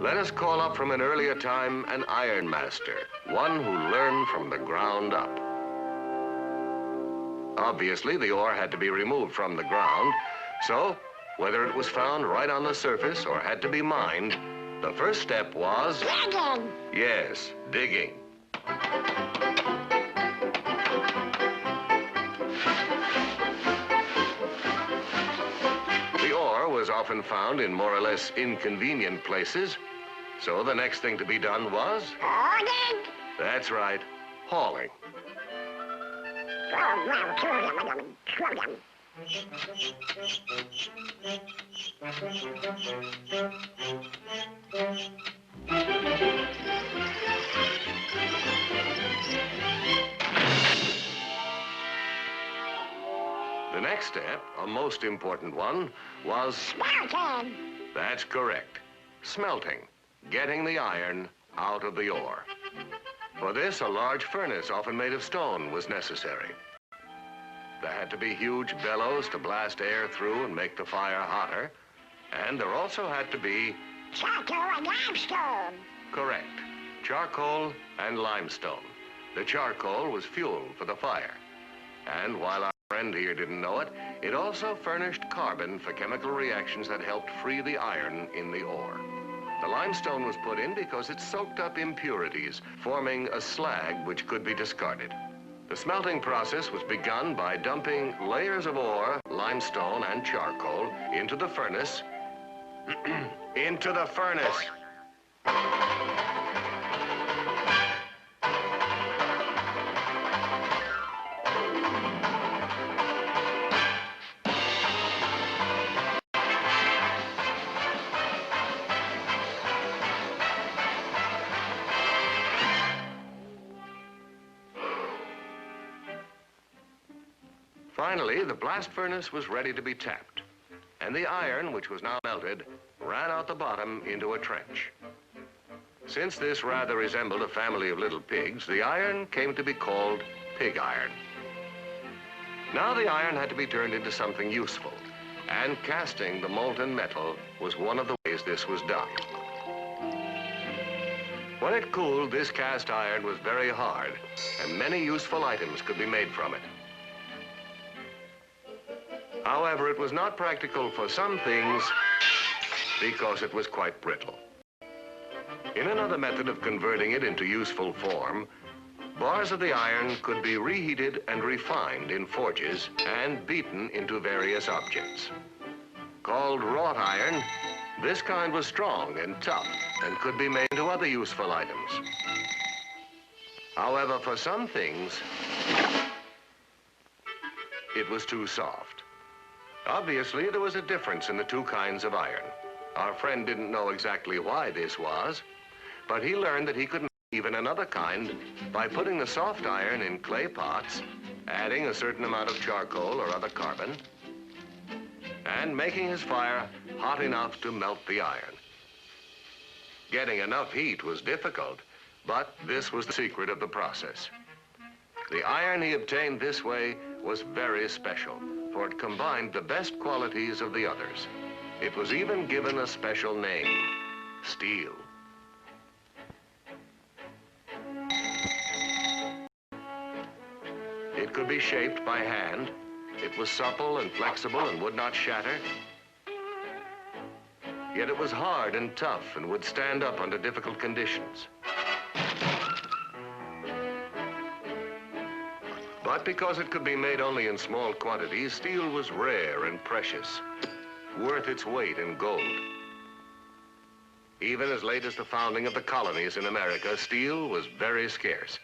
Let us call up from an earlier time an iron master, one who learned from the ground up. Obviously, the ore had to be removed from the ground, so whether it was found right on the surface or had to be mined, the first step was... Digging! Yes, digging. The ore was often found in more or less inconvenient places, so the next thing to be done was... Hauling! That's right, hauling. The next step, a most important one, was... Smelting! That's correct. Smelting, getting the iron out of the ore. For this, a large furnace, often made of stone, was necessary. There had to be huge bellows to blast air through and make the fire hotter. And there also had to be... Charcoal and limestone! Correct. Charcoal and limestone. The charcoal was fuel for the fire. And while our friend here didn't know it, it also furnished carbon for chemical reactions that helped free the iron in the ore. The limestone was put in because it soaked up impurities, forming a slag which could be discarded. The smelting process was begun by dumping layers of ore, limestone, and charcoal into the furnace. Into the furnace. Finally, the blast furnace was ready to be tapped, and the iron, which was now melted, ran out the bottom into a trench. Since this rather resembled a family of little pigs, the iron came to be called pig iron. Now the iron had to be turned into something useful, and casting the molten metal was one of the ways this was done. When it cooled, this cast iron was very hard, and many useful items could be made from it. However, it was not practical for some things because it was quite brittle. In another method of converting it into useful form, bars of the iron could be reheated and refined in forges and beaten into various objects. Called wrought iron, this kind was strong and tough and could be made into other useful items. However, for some things, it was too soft. Obviously, there was a difference in the two kinds of iron. Our friend didn't know exactly why this was, but he learned that he could make even another kind by putting the soft iron in clay pots, adding a certain amount of charcoal or other carbon, and making his fire hot enough to melt the iron. Getting enough heat was difficult, but this was the secret of the process. The iron he obtained this way was very special, for it combined the best qualities of the others. It was even given a special name, steel. It could be shaped by hand. It was supple and flexible and would not shatter. Yet it was hard and tough and would stand up under difficult conditions. But because it could be made only in small quantities, steel was rare and precious, worth its weight in gold. Even as late as the founding of the colonies in America, steel was very scarce.